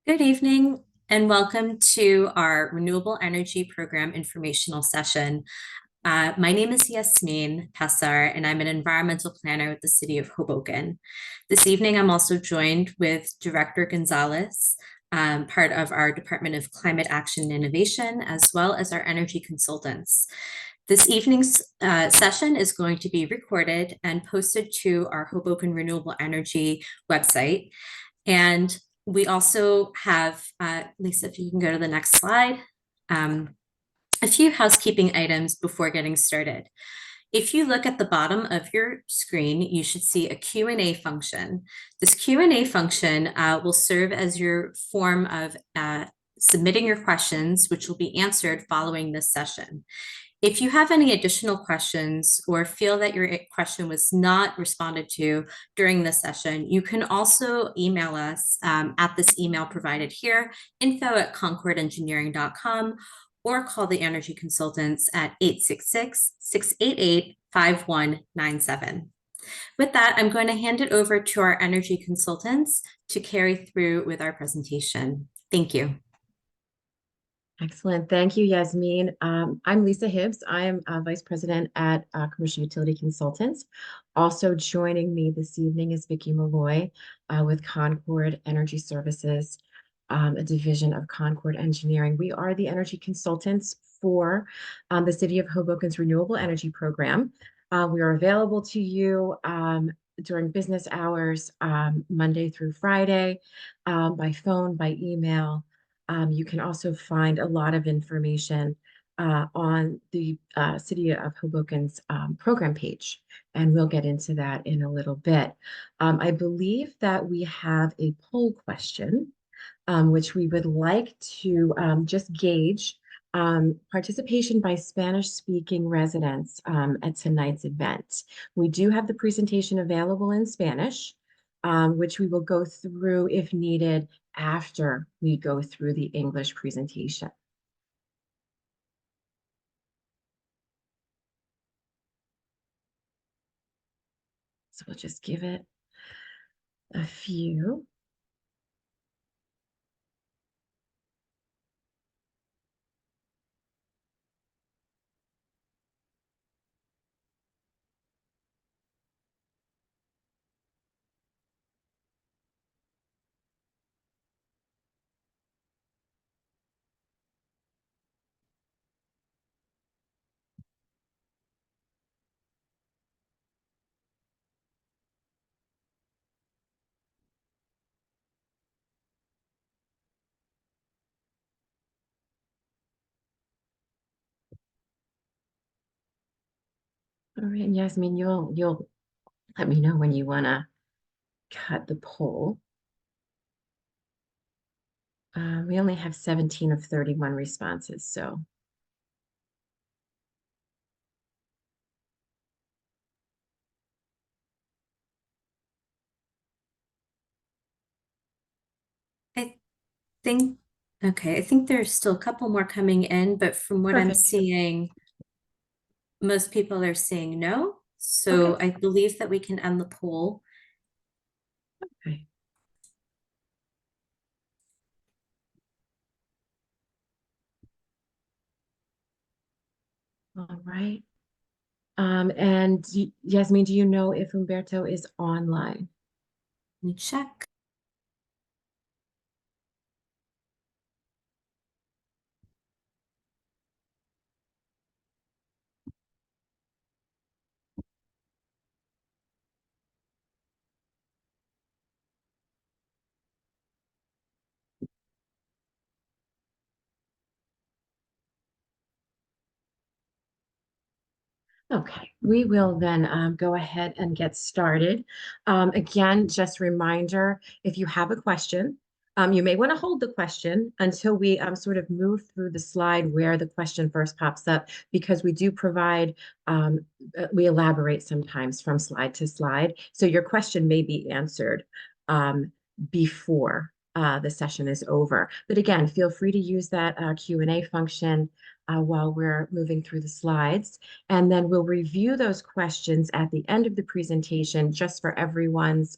Good evening and welcome to our Renewable Energy Program informational session. My name is Yasmin Passar, and I'm an environmental planner with the City of Hoboken. This evening, I'm also joined with Director Gonzalez, part of our Department of Climate Action and Innovation, as well as our energy consultants. This evening's session is going to be recorded and posted to our Hoboken Renewable Energy website. And we also have, Lisa, if you can go to the next slide, a few housekeeping items before getting started. If you look at the bottom of your screen, you should see a Q&A function. This Q&A function will serve as your form of submitting your questions, which will be answered following this session. If you have any additional questions or feel that your question was not responded to during this session, you can also email us at this email provided here, info@concordengineering.com, or call the energy consultants at 866-688-5197. With that, I'm going to hand it over to our energy consultants to carry through with our presentation. Thank you. Excellent. Thank you, Yasmin. I'm Lisa Hibbs. I am Vice President at Commercial Utility Consultants. Also joining me this evening is Vicki Malloy with Concord Energy Services, a division of Concord Engineering. We are the energy consultants for the City of Hoboken's Renewable Energy Program. We are available to you during business hours, Monday through Friday, by phone, by email. You can also find a lot of information on the City of Hoboken's program page, and we'll get into that in a little bit. I believe that we have a poll question, which we would like to just gauge participation by Spanish-speaking residents at tonight's event. We do have the presentation available in Spanish, which we will go through if needed after we go through the English presentation. So we'll just give it a few. All right, and Yasmin, you'll let me know when you want to cut the poll. We only have 17 of 31 responses, so. I think, okay, I think there's still a couple more coming in, but from what I'm Perfect. seeing, most people are saying no. So Okay. I believe that we can end the poll. Okay. All right. And Yasmin, do you know if Humberto is online? Let me check. Okay, we will then go ahead and get started. Again, just reminder, if you have a question, you may want to hold the question until we sort of move through the slide where the question first pops up, because we do provide, we elaborate sometimes from slide to slide. So your question may be answered before the session is over. But again, feel free to use that Q&A function while we're moving through the slides. And then we'll review those questions at the end of the presentation just for everyone's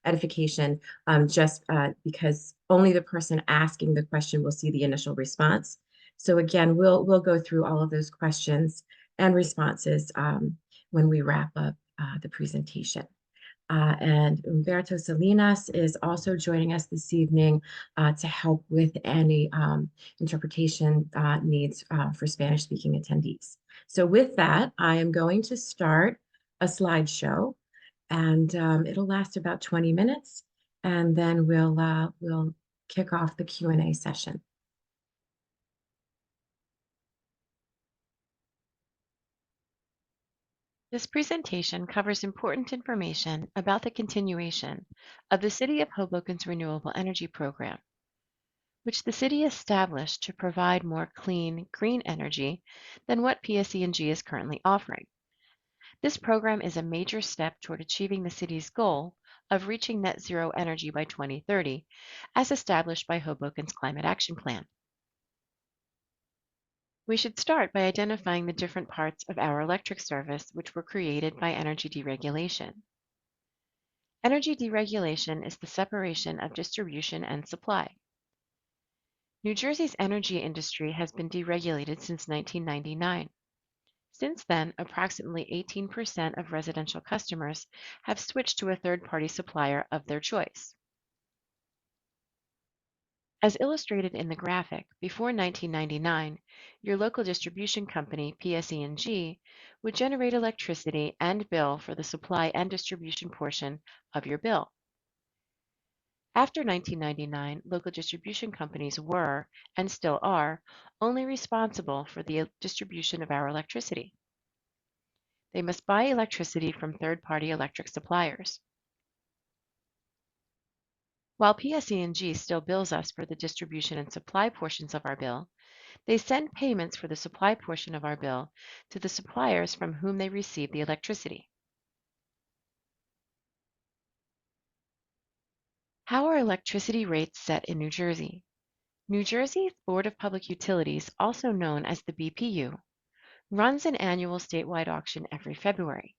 edification, just because only the person asking the question will see the initial response. So again, we'll go through all of those questions and responses when we wrap up the presentation. And Humberto Salinas is also joining us this evening to help with any interpretation needs for Spanish-speaking attendees. So with that, I am going to start a slideshow, and it'll last about 20 minutes, and then we'll kick off the Q&A session. This presentation covers important information about the continuation of the City of Hoboken's Renewable Energy Program, which the city established to provide more clean, green energy than what PSE&G is currently offering. This program is a major step toward achieving the city's goal of reaching net zero energy by 2030, as established by Hoboken's Climate Action Plan. We should start by identifying the different parts of our electric service which were created by energy deregulation. Energy deregulation is the separation of distribution and supply. New Jersey's energy industry has been deregulated since 1999. Since then, approximately 18% of residential customers have switched to a third-party supplier of their choice. As illustrated in the graphic, before 1999, your local distribution company, PSE&G, would generate electricity and bill for the supply and distribution portion of your bill. After 1999, local distribution companies were, and still are, only responsible for the distribution of our electricity. They must buy electricity from third-party electric suppliers. While PSE&G still bills us for the distribution and supply portions of our bill, they send payments for the supply portion of our bill to the suppliers from whom they receive the electricity. How are electricity rates set in New Jersey? New Jersey's Board of Public Utilities, also known as the BPU, runs an annual statewide auction every February.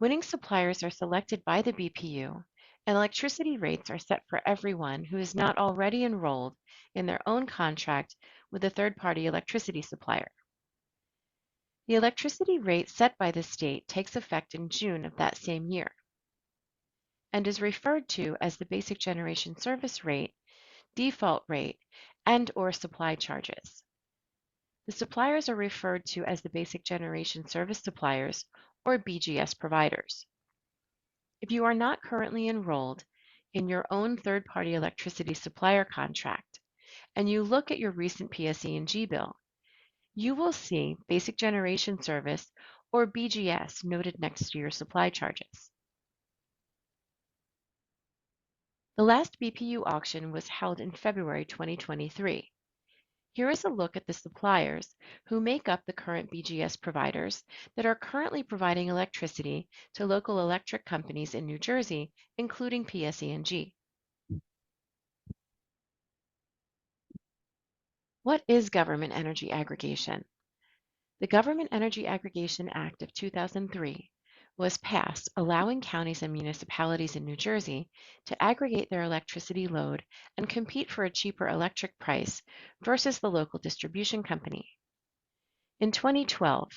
Winning suppliers are selected by the BPU, and electricity rates are set for everyone who is not already enrolled in their own contract with a third-party electricity supplier. The electricity rate set by the state takes effect in June of that same year and is referred to as the basic generation service rate, default rate, and/or supply charges. The suppliers are referred to as the basic generation service suppliers or BGS providers. If you are not currently enrolled in your own third-party electricity supplier contract and you look at your recent PSE&G bill, you will see basic generation service or BGS noted next to your supply charges. The last BPU auction was held in February 2023. Here is a look at the suppliers who make up the current BGS providers that are currently providing electricity to local electric companies in New Jersey, including PSE&G. What is government energy aggregation? The Government Energy Aggregation Act of 2003 was passed, allowing counties and municipalities in New Jersey to aggregate their electricity load and compete for a cheaper electric price versus the local distribution company. In 2012,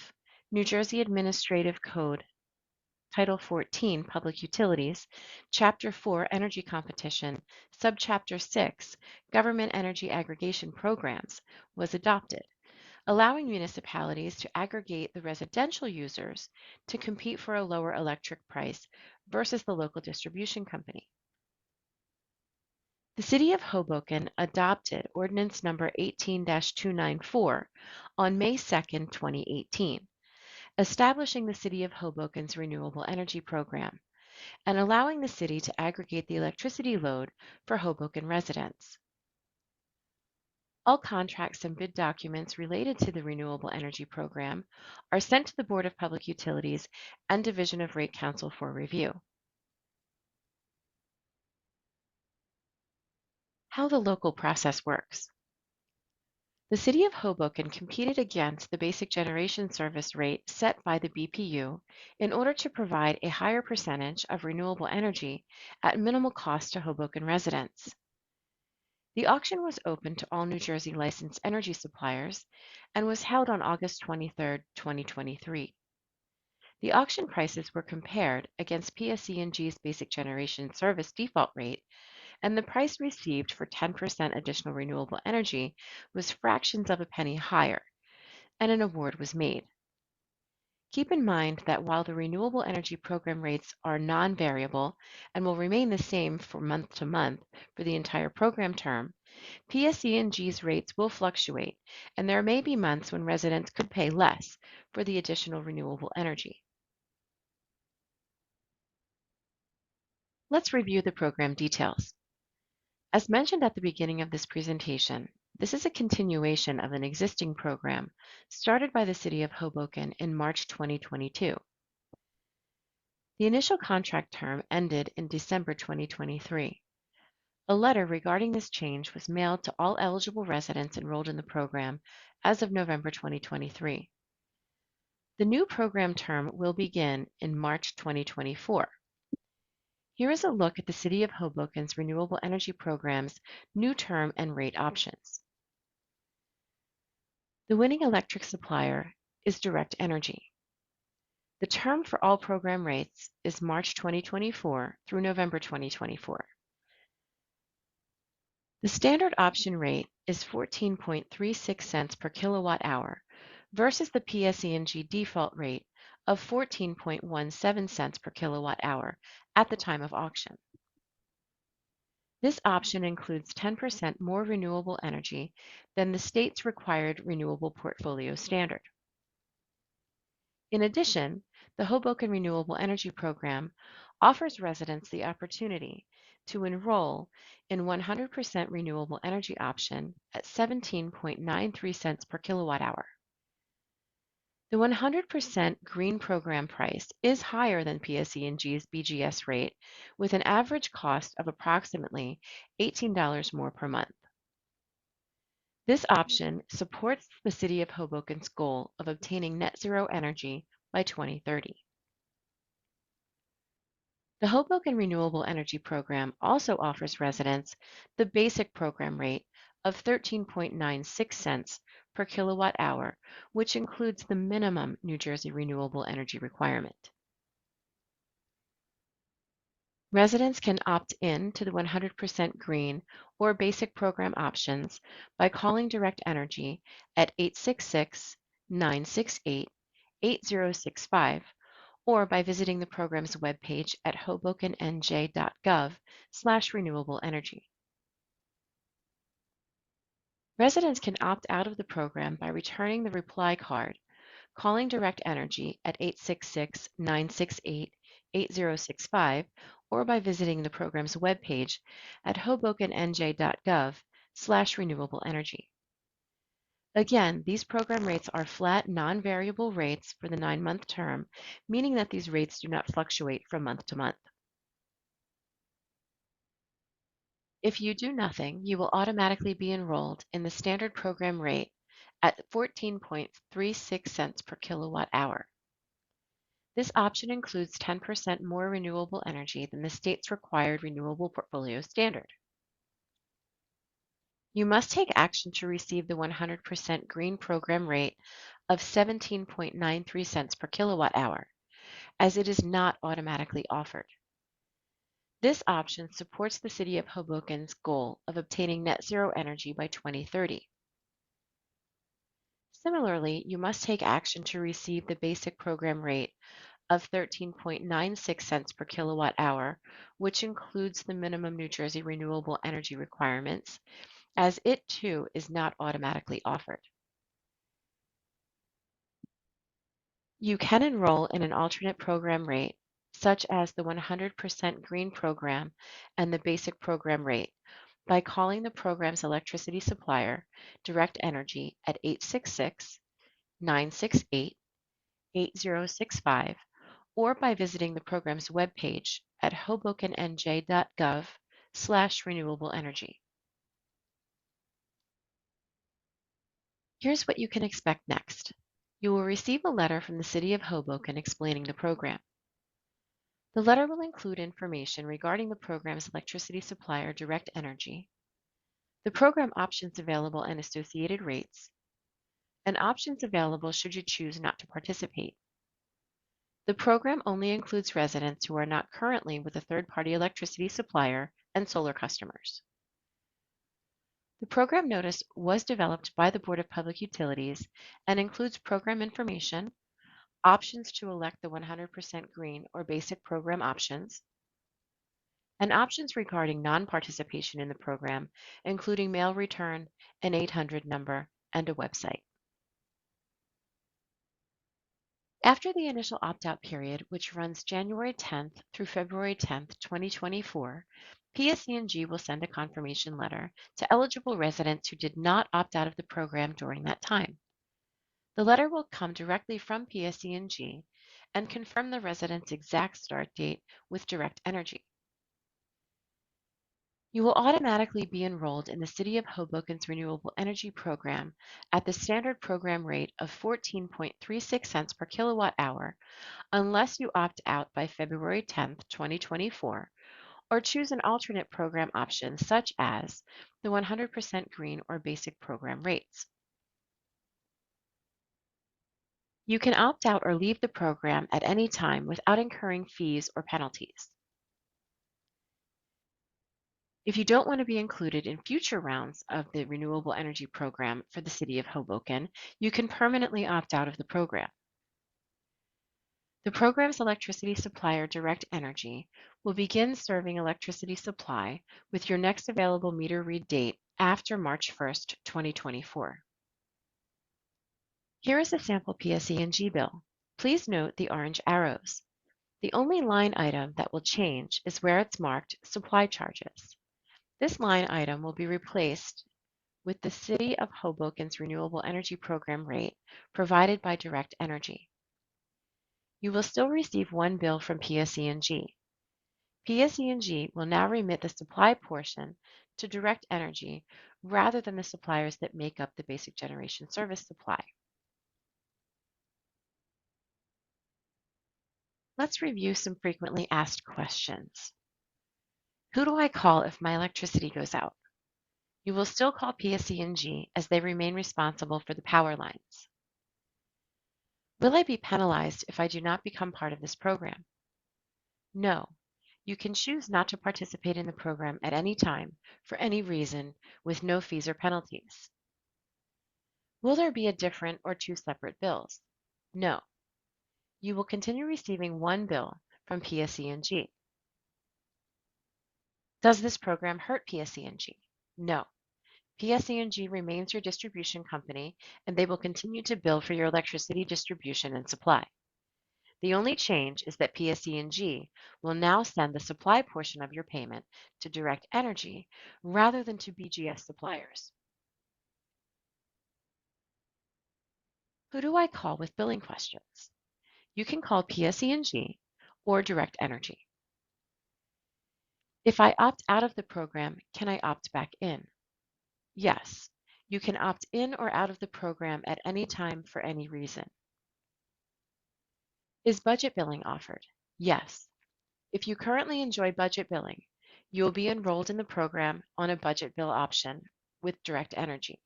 New Jersey Administrative Code, Title 14, Public Utilities, Chapter 4, Energy Competition, Subchapter 6, Government Energy Aggregation Programs, was adopted, allowing municipalities to aggregate the residential users to compete for a lower electric price versus the local distribution company. The City of Hoboken adopted Ordinance Number 18-294 on May 2, 2018, establishing the City of Hoboken's Renewable Energy Program and allowing the city to aggregate the electricity load for Hoboken residents. All contracts and bid documents related to the Renewable Energy Program are sent to the Board of Public Utilities and Division of Rate Counsel for review. How the local process works. The City of Hoboken competed against the basic generation service rate set by the BPU in order to provide a higher percentage of renewable energy at minimal cost to Hoboken residents. The auction was open to all New Jersey licensed energy suppliers and was held on August 23, 2023. The auction prices were compared against PSE&G's basic generation service default rate, and the price received for 10% additional renewable energy was fractions of a penny higher, and an award was made. Keep in mind that while the renewable energy program rates are non-variable and will remain the same for month to month for the entire program term, PSE&G's rates will fluctuate, and there may be months when residents could pay less for the additional renewable energy. Let's review the program details. As mentioned at the beginning of this presentation, this is a continuation of an existing program started by the City of Hoboken in March 2022. The initial contract term ended in December 2023. A letter regarding this change was mailed to all eligible residents enrolled in the program as of November 2023. The new program term will begin in March 2024. Here is a look at the City of Hoboken's renewable energy program's new term and rate options. The winning electric supplier is Direct Energy. The term for all program rates is March 2024 through November 2024. The standard option rate is 14.36 cents per kilowatt hour versus the PSE&G default rate of 14.17 cents per kilowatt hour at the time of auction. This option includes 10% more renewable energy than the state's required renewable portfolio standard. In addition, the Hoboken Renewable Energy Program offers residents the opportunity to enroll in 100% renewable energy option at 17.93 cents per kilowatt hour. The 100% green program price is higher than PSE&G's BGS rate, with an average cost of approximately $18 more per month. This option supports the City of Hoboken's goal of obtaining net zero energy by 2030. The Hoboken Renewable Energy Program also offers residents the basic program rate of 13.96 cents per kilowatt hour, which includes the minimum New Jersey renewable energy requirement. Residents can opt in to the 100% green or basic program options by calling Direct Energy at 866-968-8065 or by visiting the program's webpage at hobokennj.gov/renewable energy. Residents can opt out of the program by returning the reply card, calling Direct Energy at 866-968-8065, or by visiting the program's webpage at hobokennj.gov/renewable energy. Again, these program rates are flat, non-variable rates for the 9-month term, meaning that these rates do not fluctuate from month to month. If you do nothing, you will automatically be enrolled in the standard program rate at 14.36 cents per kilowatt hour. This option includes 10% more renewable energy than the state's required renewable portfolio standard. You must take action to receive the 100% green program rate of 17.93 cents per kilowatt hour, as it is not automatically offered. This option supports the City of Hoboken's goal of obtaining net zero energy by 2030. Similarly, you must take action to receive the basic program rate of 13.96 cents per kilowatt hour, which includes the minimum New Jersey renewable energy requirements, as it too is not automatically offered. You can enroll in an alternate program rate, such as the 100% green program and the basic program rate, by calling the program's electricity supplier, Direct Energy, at 866-968-8065, or by visiting the program's webpage at hobokennj.gov/renewable energy. Here's what you can expect next. You will receive a letter from the City of Hoboken explaining the program. The letter will include information regarding the program's electricity supplier, Direct Energy, the program options available and associated rates, and options available should you choose not to participate. The program only includes residents who are not currently with a third-party electricity supplier and solar customers. The program notice was developed by the Board of Public Utilities and includes program information, options to elect the 100% green or basic program options, and options regarding non-participation in the program, including mail return, an 800 number, and a website. After the initial opt-out period, which runs January 10th through February 10th, 2024, PSE&G will send a confirmation letter to eligible residents who did not opt out of the program during that time. The letter will come directly from PSE&G and confirm the resident's exact start date with Direct Energy. You will automatically be enrolled in the City of Hoboken's Renewable Energy Program at the standard program rate of 14.36 cents per kilowatt hour unless you opt out by February 10th, 2024, or choose an alternate program option such as the 100% green or basic program rates. You can opt out or leave the program at any time without incurring fees or penalties. If you don't want to be included in future rounds of the Renewable Energy Program for the City of Hoboken, you can permanently opt out of the program. The program's electricity supplier, Direct Energy, will begin serving electricity supply with your next available meter read date after March 1st, 2024. Here is a sample PSE&G bill. Please note the orange arrows. The only line item that will change is where it's marked Supply Charges. This line item will be replaced with the City of Hoboken's Renewable Energy Program rate provided by Direct Energy. You will still receive one bill from PSE&G. PSE&G will now remit the supply portion to Direct Energy rather than the suppliers that make up the basic generation service supply. Let's review some frequently asked questions. Who do I call if my electricity goes out? You will still call PSE&G as they remain responsible for the power lines. Will I be penalized if I do not become part of this program? No. You can choose not to participate in the program at any time for any reason with no fees or penalties. Will there be a different or two separate bills? No. You will continue receiving one bill from PSE&G. Does this program hurt PSE&G? No. PSE&G remains your distribution company, and they will continue to bill for your electricity distribution and supply. The only change is that PSE&G will now send the supply portion of your payment to Direct Energy rather than to BGS suppliers. Who do I call with billing questions? You can call PSE&G or Direct Energy. If I opt out of the program, can I opt back in? Yes, you can opt in or out of the program at any time for any reason. Is budget billing offered? Yes. If you currently enjoy budget billing, you will be enrolled in the program on a budget bill option with Direct Energy.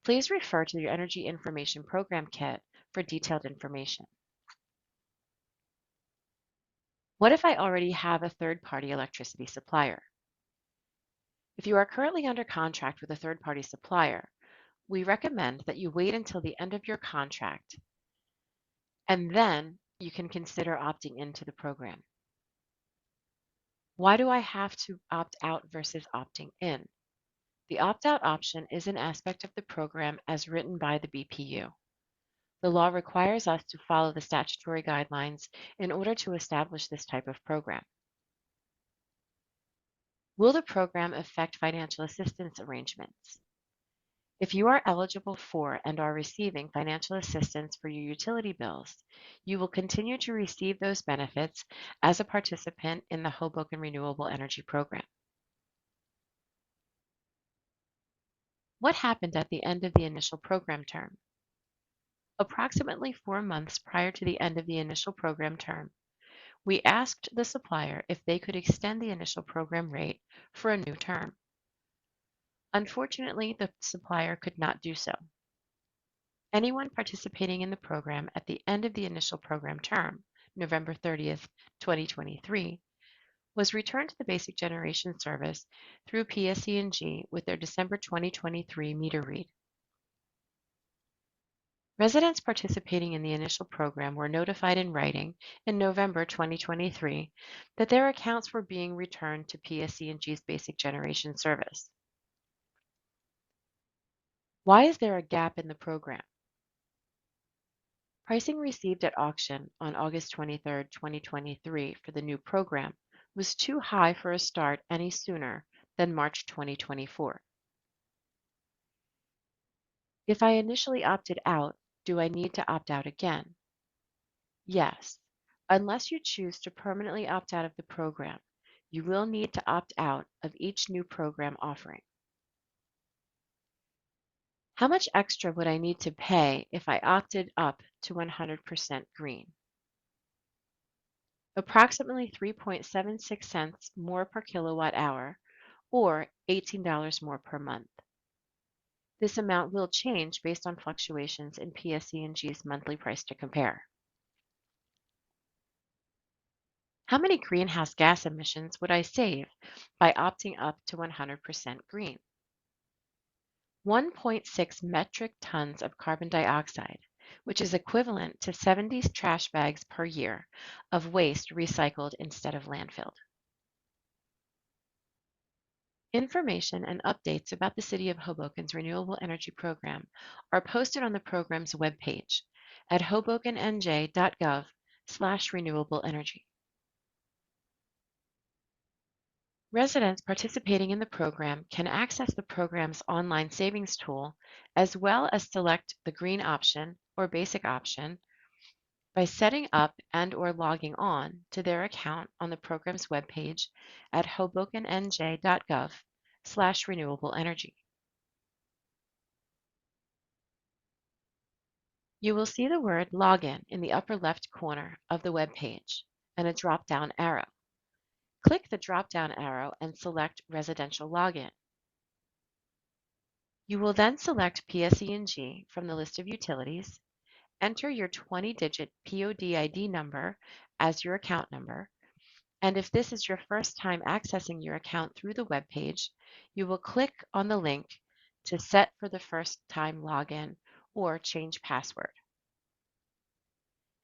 Please refer to your Energy Information Program Kit for detailed information. What if I already have a third-party electricity supplier? If you are currently under contract with a third-party supplier, we recommend that you wait until the end of your contract, and then you can consider opting into the program. Why do I have to opt out versus opting in? The opt-out option is an aspect of the program as written by the BPU. The law requires us to follow the statutory guidelines in order to establish this type of program. Will the program affect financial assistance arrangements? If you are eligible for and are receiving financial assistance for your utility bills, you will continue to receive those benefits as a participant in the Hoboken Renewable Energy Program. What happened at the end of the initial program term? Approximately 4 months prior to the end of the initial program term, we asked the supplier if they could extend the initial program rate for a new term. Unfortunately, the supplier could not do so. Anyone participating in the program at the end of the initial program term, November 30th, 2023, was returned to the basic generation service through PSE&G with their December 2023 meter read. Residents participating in the initial program were notified in writing in November 2023 that their accounts were being returned to PSE&G's basic generation service. Why is there a gap in the program? Pricing received at auction on August 23, 2023 for the new program was too high for a start any sooner than March 2024. If I initially opted out, do I need to opt out again? Yes. Unless you choose to permanently opt out of the program, you will need to opt out of each new program offering. How much extra would I need to pay if I opted up to 100% green? Approximately 3.76 cents more per kilowatt hour, or $18 more per month. This amount will change based on fluctuations in PSE&G's monthly price to compare. How many greenhouse gas emissions would I save by opting up to 100% green? 1.6 metric tons of carbon dioxide, which is equivalent to 70 trash bags per year of waste recycled instead of landfilled. Information and updates about the City of Hoboken's Renewable Energy Program are posted on the program's webpage at hobokenNJ.gov/renewable energy. Residents participating in the program can access the program's online savings tool as well as select the green option or basic option by setting up and/or logging on to their account on the program's webpage at hobokenNJ.gov/renewable energy. You will see the word Login in the upper left corner of the web page and a drop-down arrow. Click the drop-down arrow and select Residential Login. You will then select PSE&G from the list of utilities, enter your 20-digit POD number as your account number, and if this is your first time accessing your account through the web page, you will click on the link to set for the first time login or change password.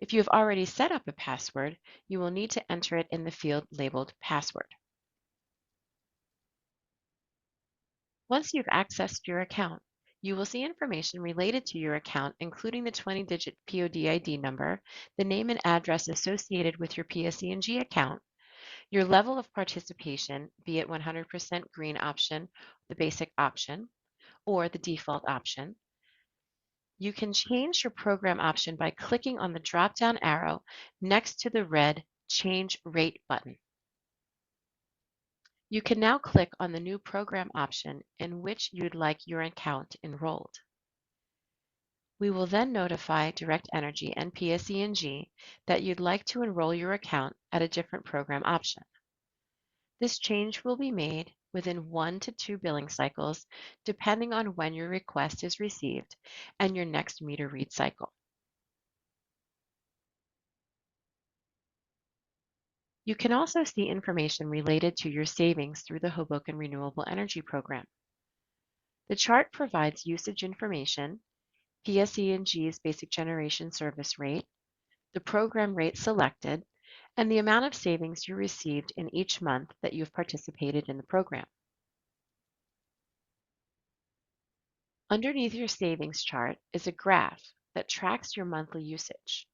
If you have already set up a password, you will need to enter it in the field labeled Password. Once you've accessed your account, you will see information related to your account, including the 20-digit POD number, the name and address associated with your PSE&G account, your level of participation, be it 100% green option, the basic option, or the default option. You can change your program option by clicking on the drop-down arrow next to the red Change Rate button. You can now click on the new program option in which you'd like your account enrolled. We will then notify Direct Energy and PSE&G that you'd like to enroll your account at a different program option. This change will be made within 1 to 2 billing cycles, depending on when your request is received and your next meter read cycle. You can also see information related to your savings through the Hoboken Renewable Energy Program. The chart provides usage information, PSE&G's basic generation service rate, the program rate selected, and the amount of savings you received in each month that you've participated in the program. Underneath your savings chart is a graph that tracks your monthly usage.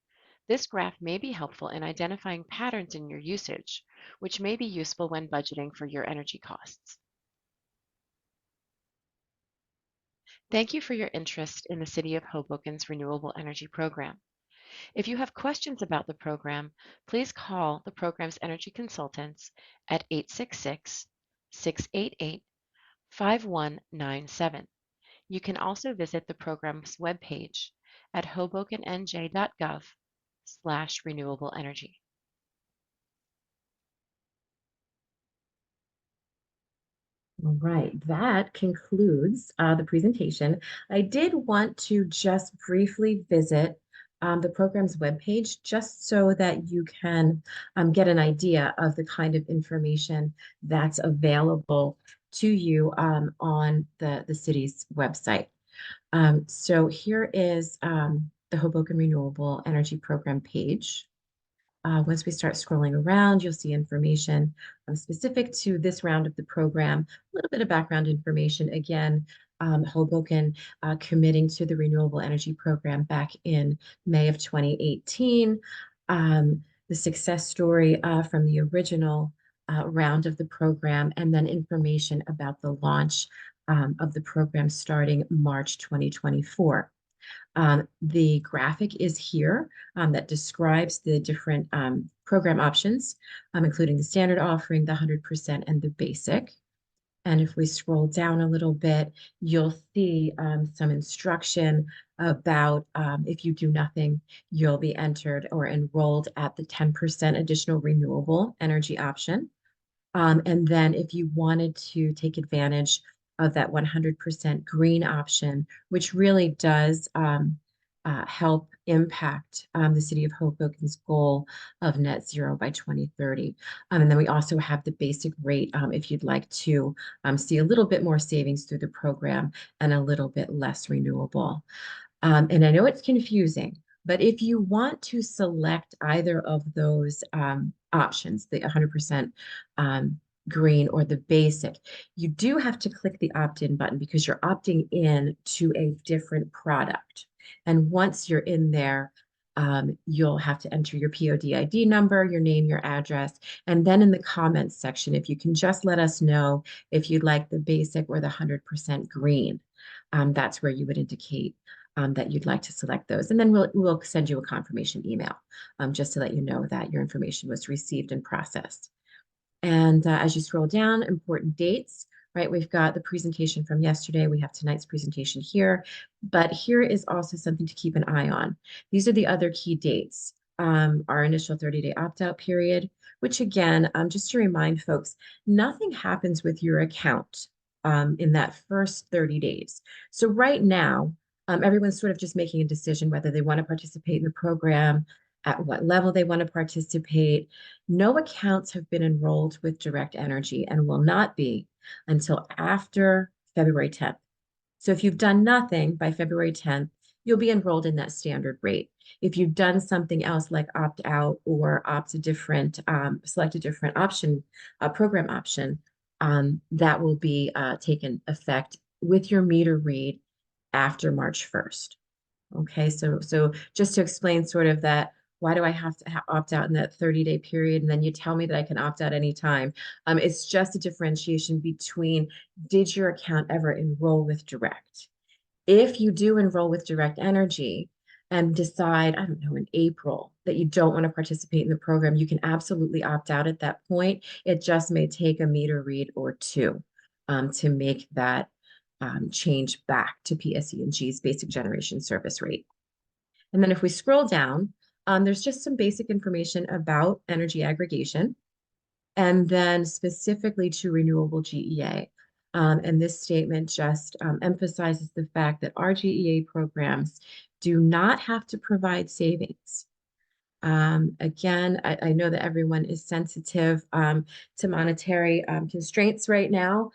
This graph may be helpful in identifying patterns in your usage, which may be useful when budgeting for your energy costs. Thank you for your interest in the City of Hoboken's Renewable Energy Program. If you have questions about the program, please call the program's energy consultants at 866-688-5197. You can also visit the program's webpage at hobokenNJ.gov/renewable energy. All right, that concludes the presentation. I did want to just briefly visit the program's webpage just so that you can get an idea of the kind of information that's available to you on the city's website. So here is the Hoboken Renewable Energy Program page. Once we start scrolling around, you'll see information specific to this round of the program, a little bit of background information. Again, Hoboken committing to the Renewable Energy Program back in May of 2018. The success story from the original round of the program, and then information about the launch of the program starting March 2024. The graphic is here that describes the different program options, including the standard offering, the 100%, and the basic. And if we scroll down a little bit, you'll see some instruction about if you do nothing, you'll be entered or enrolled at the 10% additional renewable energy option. And then if you wanted to take advantage of that 100% green option, which really does help impact the city of Hoboken's goal of net zero by 2030. And then we also have the basic rate if you'd like to see a little bit more savings through the program and a little bit less renewable. And I know it's confusing, but if you want to select either of those options, the 100% green or the basic, you do have to click the opt-in button because you're opting in to a different product. And once you're in there, you'll have to enter your POD ID number, your name, your address, and then in the comments section, if you can just let us know if you'd like the basic or the 100% green, that's where you would indicate that you'd like to select those. And then we'll send you a confirmation email just to let you know that your information was received and processed. And as you scroll down, important dates, right? We've got the presentation from yesterday. We have tonight's presentation here, but here is also something to keep an eye on. These are the other key dates. Our initial 30-day opt-out period, which again, just to remind folks, nothing happens with your account in that first 30 days. So right now, everyone's sort of just making a decision whether they want to participate in the program, at what level they want to participate. No accounts have been enrolled with Direct Energy and will not be until after February 10th. So if you've done nothing by February 10th, you'll be enrolled in that standard rate. If you've done something else like opt out or opt a different, select a different option, program option, that will be taken effect with your meter read after March 1st. Okay, so just to explain sort of that, why do I have to opt out in that 30-day period? And then you tell me that I can opt out anytime. It's just a differentiation between, did your account ever enroll with Direct? If you do enroll with Direct Energy and decide, I don't know, in April that you don't want to participate in the program, you can absolutely opt out at that point. It just may take a meter read or two to make that change back to PSE&G's basic generation service rate. And then if we scroll down, there's just some basic information about energy aggregation, and then specifically to renewable GEA. And this statement just emphasizes the fact that our GEA programs do not have to provide savings. Again, I know that everyone is sensitive to monetary constraints right now.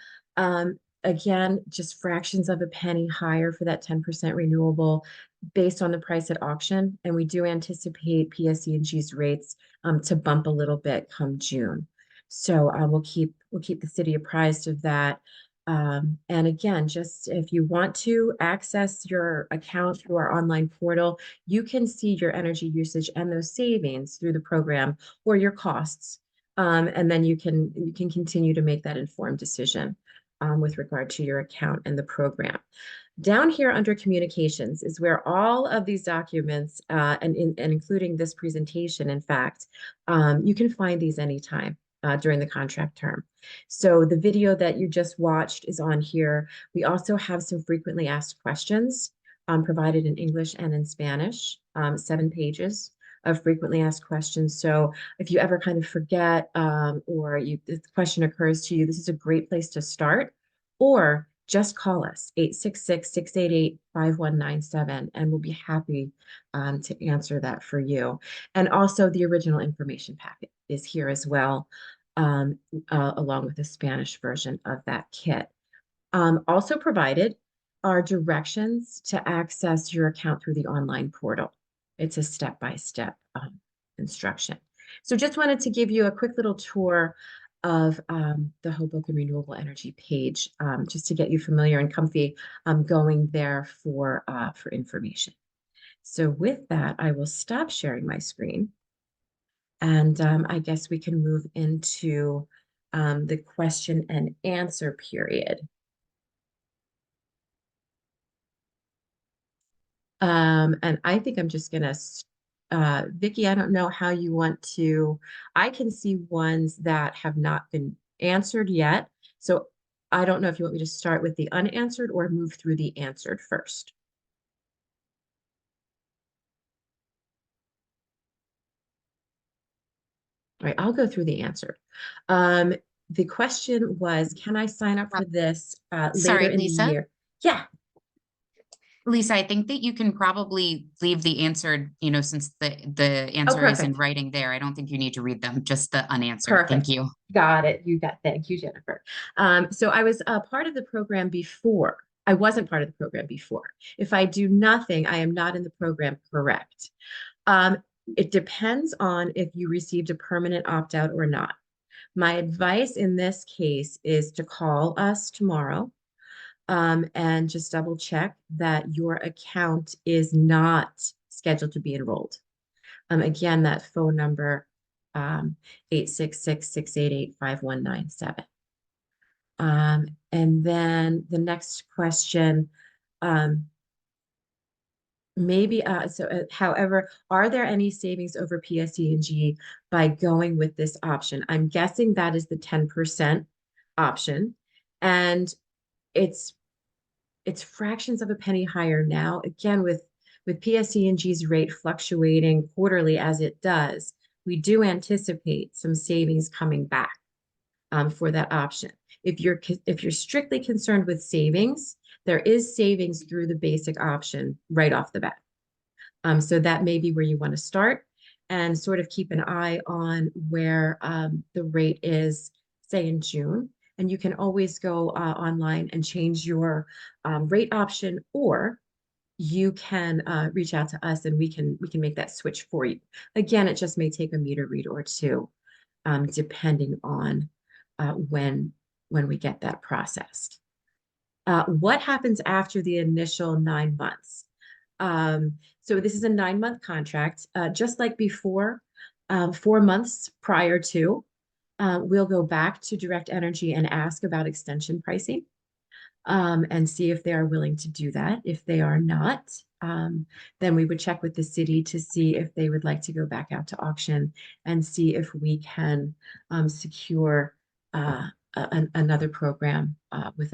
Again, just fractions of a penny higher for that 10% renewable based on the price at auction. And we do anticipate PSE&G's rates to bump a little bit come June. So we'll keep the city apprised of that. And again, just if you want to access your account through our online portal, you can see your energy usage and those savings through the program or your costs. And then you can continue to make that informed decision with regard to your account and the program. Down here under communications is where all of these documents and including this presentation, in fact, you can find these anytime. during the contract term. So the video that you just watched is on here. We also have some frequently asked questions provided in English and in Spanish, 7 pages of frequently asked questions. So if you ever kind of forget or the question occurs to you, this is a great place to start. Or just call us 866-688-5197, and we'll be happy to answer that for you. And also the original information packet is here as well, along with the Spanish version of that kit. Also provided are directions to access your account through the online portal. It's a step-by-step instruction. So just wanted to give you a quick little tour of the Hoboken Renewable Energy page, just to get you familiar and comfy going there for information. So with that, I will stop sharing my screen. And I guess we can move into the question and answer period. And I think I'm just gonna, Vicky, I don't know how you want to, I can see ones that have not been answered yet. So I don't know if you want me to start with the unanswered or move through the answered first. All right, I'll go through the answer. The question was, can I sign up for this later Sorry, in the Lisa. year? Yeah. Lisa, I think that you can probably leave the answered, since the Oh, answer is in perfect. writing there. I don't think you need to read them, just the unanswered. Thank Perfect. you. Got it. Thank you, Jennifer. So I was a part of the program before. I wasn't part of the program before. If I do nothing, I am not in the program, correct? It depends on if you received a permanent opt-out or not. My advice in this case is to call us tomorrow and just double check that your account is not scheduled to be enrolled. Again, that phone number, 866-688-5197. And then the next question, however, are there any savings over PSE&G by going with this option? I'm guessing that is the 10% option. And it's fractions of a penny higher now. Again, with PSE&G's rate fluctuating quarterly as it does, we do anticipate some savings coming back for that option. If you're strictly concerned with savings, there is savings through the basic option right off the bat. So that may be where you want to start and sort of keep an eye on where the rate is, say in June. And you can always go online and change your rate option, or you can reach out to us and we can make that switch for you. Again, it just may take a meter read or two, depending on when we get that processed. What happens after the initial 9 months? So this is a 9-month contract, just like before, 4 months prior to. We'll go back to Direct Energy and ask about extension pricing and see if they are willing to do that. If they are not, then we would check with the city to see if they would like to go back out to auction and see if we can secure another program with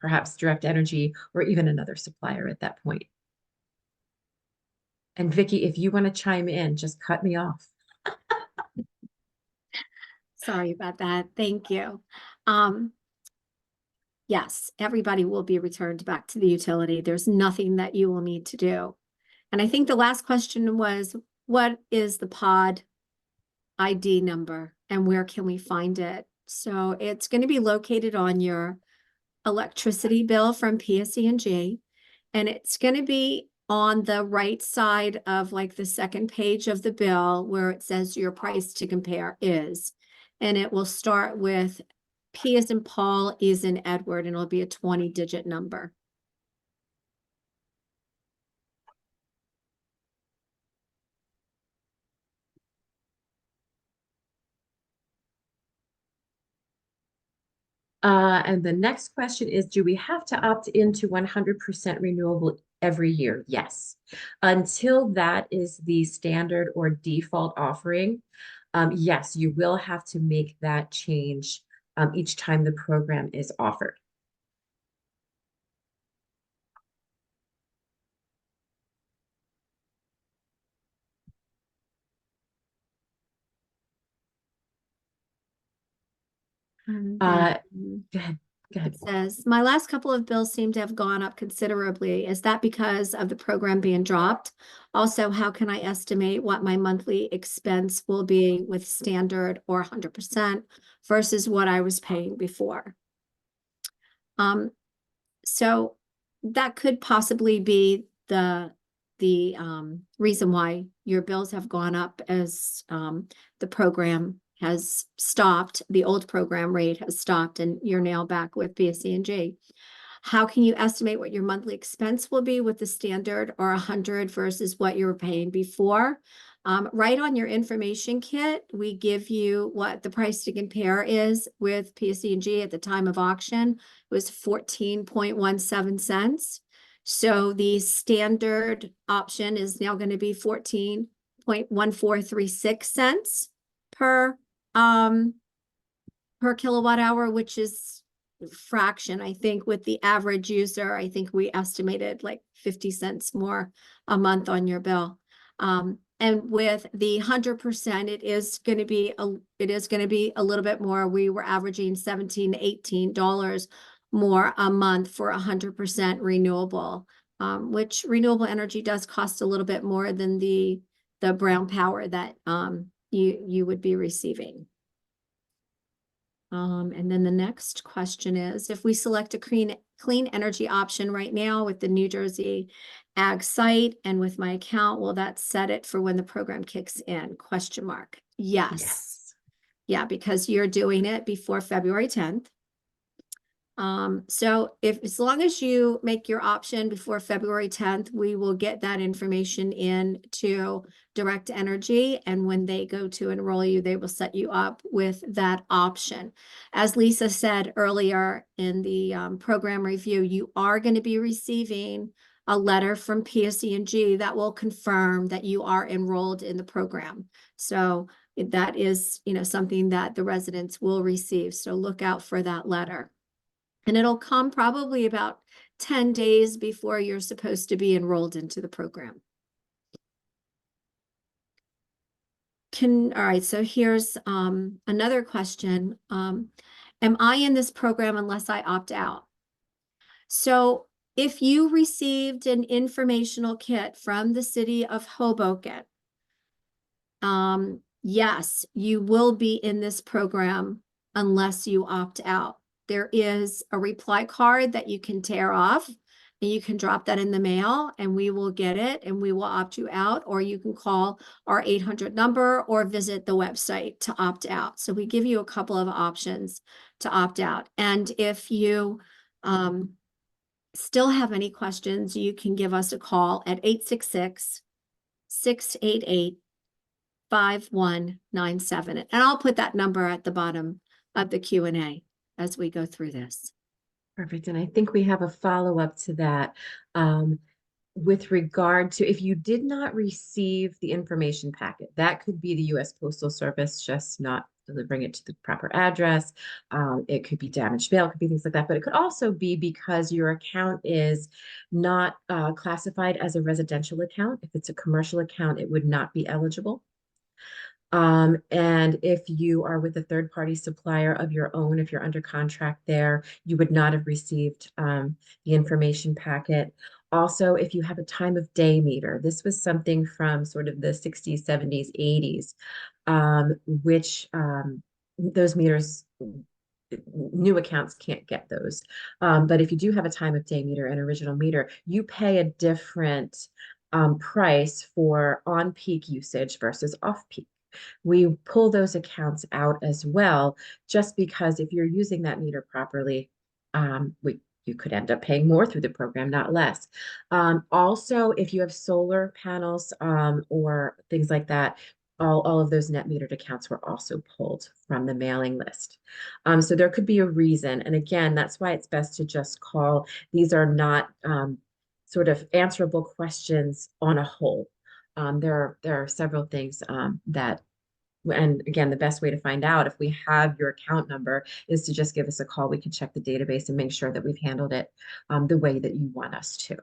perhaps Direct Energy or even another supplier at that point. And Vicky, if you want to chime in, just cut me off. Sorry about that. Thank you. Yes, everybody will be returned back to the utility. There's nothing that you will need to do. And I think the last question was, what is the pod ID number and where can we find it? So it's going to be located on your electricity bill from PSE&G, and it's going to be on the right side of like the second page of the bill where it says your price to compare is. And it will start with P as in Paul, E as in Edward, and it'll be a 20-digit number. And the next question is, do we have to opt into 100% renewable every year? Yes. Until that is the standard or default offering, Yes, you will have to make that change each time the program is offered. And Uh, then Go ahead. Go ahead. it says, my last couple of bills seem to have gone up considerably. Is that because of the program being dropped? Also, how can I estimate what my monthly expense will be with standard or 100% versus what I was paying before? So that could possibly be the reason why your bills have gone up as the program has stopped, the old program rate has stopped, and you're now back with PSE&G. How can you estimate what your monthly expense will be with the standard or 100 versus what you were paying before? Right on your information kit, we give you what the price to compare is with PSE&G at the time of auction. It was 14.17 cents. So the standard option is now going to be 14.1436 cents per kilowatt hour, which is fraction. I think with the average user, I think we estimated like 50 cents more a month on your bill. And with the 100%, it is going to be a little bit more. We were averaging $17 to $18 more a month for 100% renewable, which renewable energy does cost a little bit more than the brown power that you would be receiving. And then the next question is, if we select a clean energy option right now with the New Jersey Ag site and with my account, will that set it for when the program kicks in? Question mark. Yes. Yes. Yeah, because you're doing it before February 10th. So as long as you make your option before February 10th, we will get that information in to Direct Energy. And when they go to enroll you, they will set you up with that option. As Lisa said earlier in the program review, you are going to be receiving a letter from PSE&G that will confirm that you are enrolled in the program. So that is, something that the residents will receive. So look out for that letter. And it'll come probably about 10 days before you're supposed to be enrolled into the program. All right, so here's another question. Am I in this program unless I opt out? So if you received an informational kit from the city of Hoboken, yes, you will be in this program unless you opt out. There is a reply card that you can tear off and you can drop that in the mail and we will get it and we will opt you out, or you can call our 800 number or visit the website to opt out. So we give you a couple of options to opt out. And if you still have any questions, you can give us a call at 866-688 5197. And I'll put that number at the bottom of the Q&A as we go through this. Perfect. And I think we have a follow-up to that with regard to if you did not receive the information packet, that could be the U.S. Postal Service just not delivering it to the proper address. It could be damaged mail, it could be things like that, but it could also be because your account is not classified as a residential account. If it's a commercial account, it would not be eligible. And if you are with a third-party supplier of your own, if you're under contract there, you would not have received the information packet. Also, if you have a time of day meter, this was something from sort of the 60s, 70s, 80s, which those meters, new accounts can't get those. But if you do have a time of day meter, an original meter, you pay a different price for on-peak usage versus off-peak. We pull those accounts out as well, just because if you're using that meter properly, you could end up paying more through the program, not less. Also, if you have solar panels or things like that, all of those net metered accounts were also pulled from the mailing list. So there could be a reason. And again, that's why it's best to just call. These are not sort of answerable questions on a whole. There are several things that And again, the best way to find out if we have your account number is to just give us a call. We can check the database and make sure that we've handled it the way that you want us to.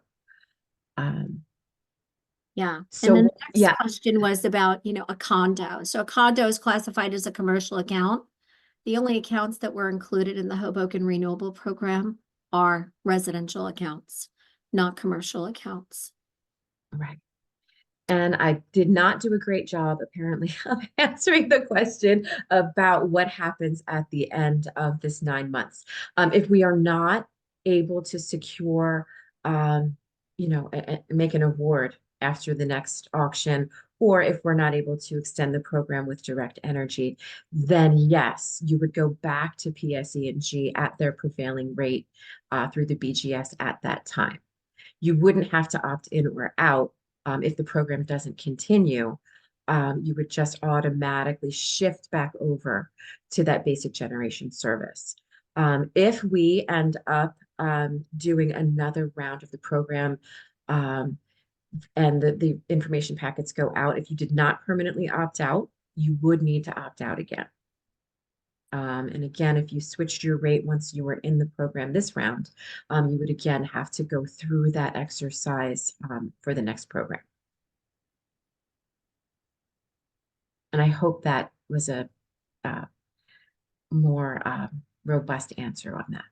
Yeah. And So then the next yeah, question was about, a condo. So a condo is classified as a commercial account. The only accounts that were included in the Hoboken Renewable Program are residential accounts, not commercial accounts. right. And I did not do a great job, apparently, of answering the question about what happens at the end of this 9 months. If we are not able to secure, make an award after the next auction, or if we're not able to extend the program with direct energy, then yes, you would go back to PSE&G at their prevailing rate through the BGS at that time. You wouldn't have to opt in or out if the program doesn't continue. You would just automatically shift back over to that basic generation service. If we end up doing another round of the program and the information packets go out, if you did not permanently opt out, you would need to opt out again. And again, if you switched your rate once you were in the program this round, you would again have to go through that exercise for the next program. And I hope that was a more robust answer on that.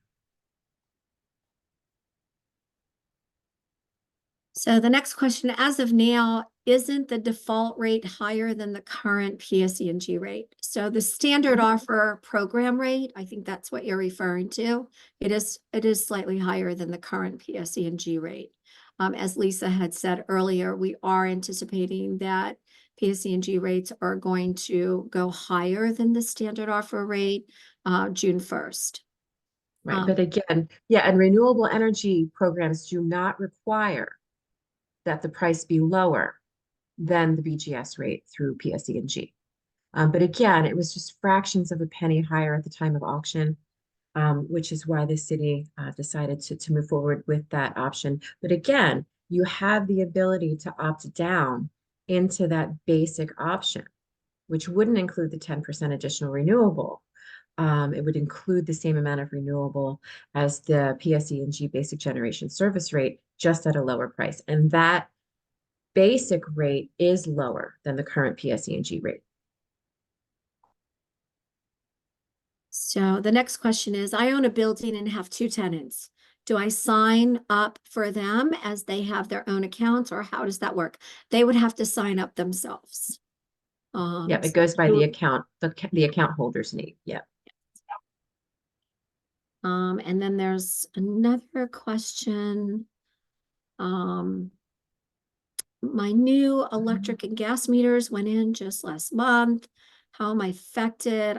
So the next question, as of now, isn't the default rate higher than the current PSE&G rate? So the standard offer program rate, I think that's what you're referring to. It is slightly higher than the current PSE&G rate. As Lisa had said earlier, we are anticipating that PSE&G rates are going to go higher than the standard offer rate June 1st. Right, but again, yeah, and renewable energy programs do not require that the price be lower than the BGS rate through PSE&G. But again, it was just fractions of a penny higher at the time of auction, which is why the city decided to move forward with that option. But again, you have the ability to opt down into that basic option, which wouldn't include the 10% additional renewable. It would include the same amount of renewable as the PSE&G basic generation service rate, just at a lower price. And that basic rate is lower than the current PSE&G rate. So the next question is, I own a building and have 2 tenants. Do I sign up for them as they have their own accounts, or how does that work? They would have to sign up themselves. Yep, it goes by the account, the account holder's name. Yep. And then there's another question. My new electric and gas meters went in just last month. How am I affected?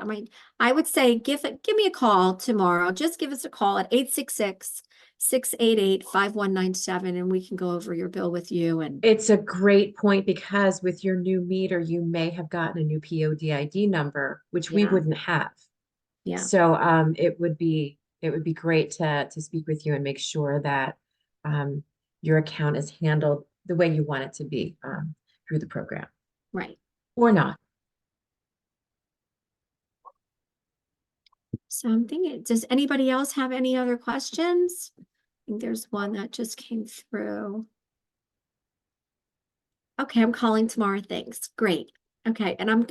I would say give me a call tomorrow. Just give us a call at 866-688-5197 and we can go over your bill with you. And it's a great point, because with your new meter, you may have gotten a new PODID number, which we wouldn't have. Yeah. So it would be great to speak with you and make sure that your account is handled the way you want it to be through the program. Right. Or not. So I'm thinking, does anybody else have any other questions? I think there's one that just came through. Okay, I'm calling tomorrow. Thanks. Great. Okay, and I'm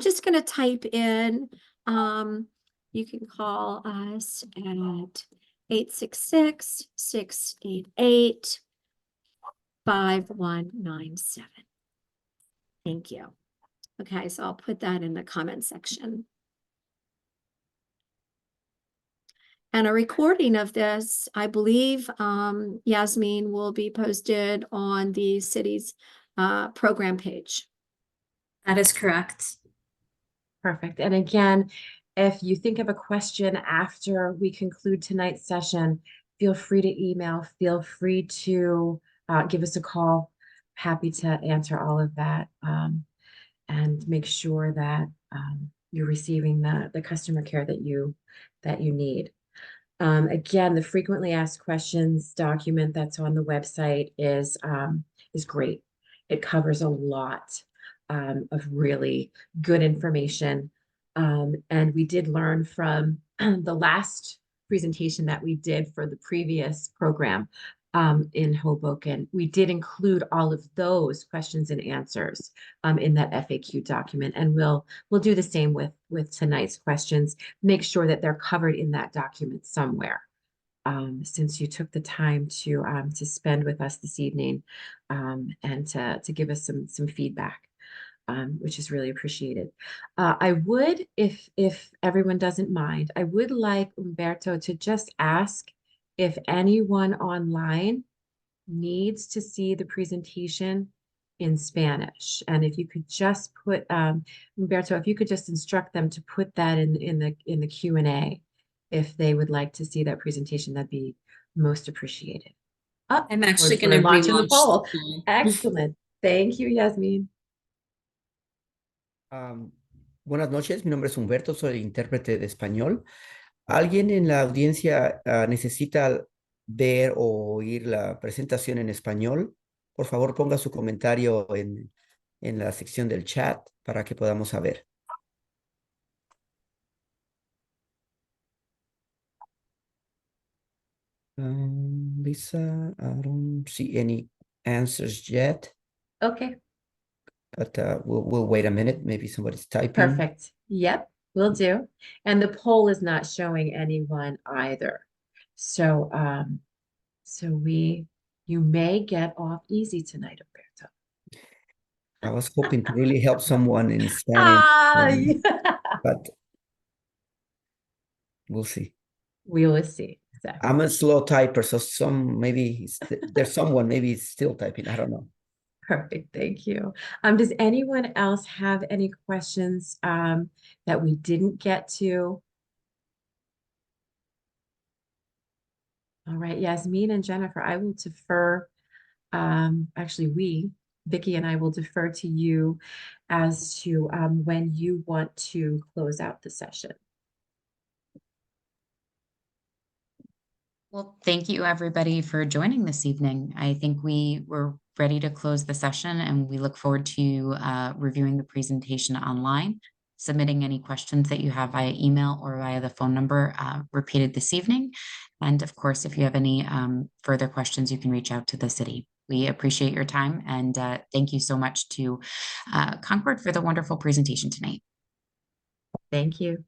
just gonna type in, you can call us at 866-688-5197. Thank you. Okay, so I'll put that in the comment section. And a recording of this, I believe, Yasmin, will be posted on the city's program page. That is correct. Perfect. And again, if you think of a question after we conclude tonight's session, feel free to email, feel free to give us a call. Happy to answer all of that and make sure that you're receiving the customer care that you need. Again, the frequently asked questions document that's on the website is great. It covers a lot of really good information. And we did learn from the last presentation that we did for the previous program in Hoboken. We did include all of those questions and answers in that FAQ document, and we'll do the same with tonight's questions. Make sure that they're covered in that document somewhere. Since you took the time to spend with us this evening and to give us some feedback, which is really appreciated. I would, if everyone doesn't mind, I would like Umberto to just ask if anyone online needs to see the presentation in Spanish. And if you could just put, Umberto, if you could just instruct them to put that in the Q&A, if they would like to see that presentation, that'd be most appreciated. Oh, I'm actually going to launch the relaunch poll. the poll. Excellent. Thank you, Yasmin. Buenas noches, mi nombre es Humberto, soy intérprete de español. ¿Alguien en la audiencia necesita ver o oír la presentación en español? Por favor, ponga su comentario en la sección del chat para que podamos saber. Lisa, I don't see any answers yet, Okay, but we'll wait a minute. Maybe somebody's typing. perfect. Yep, will do. And the poll is not showing anyone either. So, you may get off easy tonight, Umberto. I was hoping to really help someone in Spanish, Yeah. but we'll see. We will see. Exactly. I'm a slow typer, so there's someone maybe still typing. I don't know. Perfect. Thank you. Does anyone else have any questions that we didn't get to? All right, Yasmin and Jennifer, I will defer. Actually, Vicki and I will defer to you as to when you want to close out the session. Well, thank you everybody for joining this evening. I think we were ready to close the session and we look forward to reviewing the presentation online, submitting any questions that you have via email or via the phone number repeated this evening. And of course, if you have any further questions, you can reach out to the city. We appreciate your time and thank you so much to Concord for the wonderful presentation tonight. Thank you.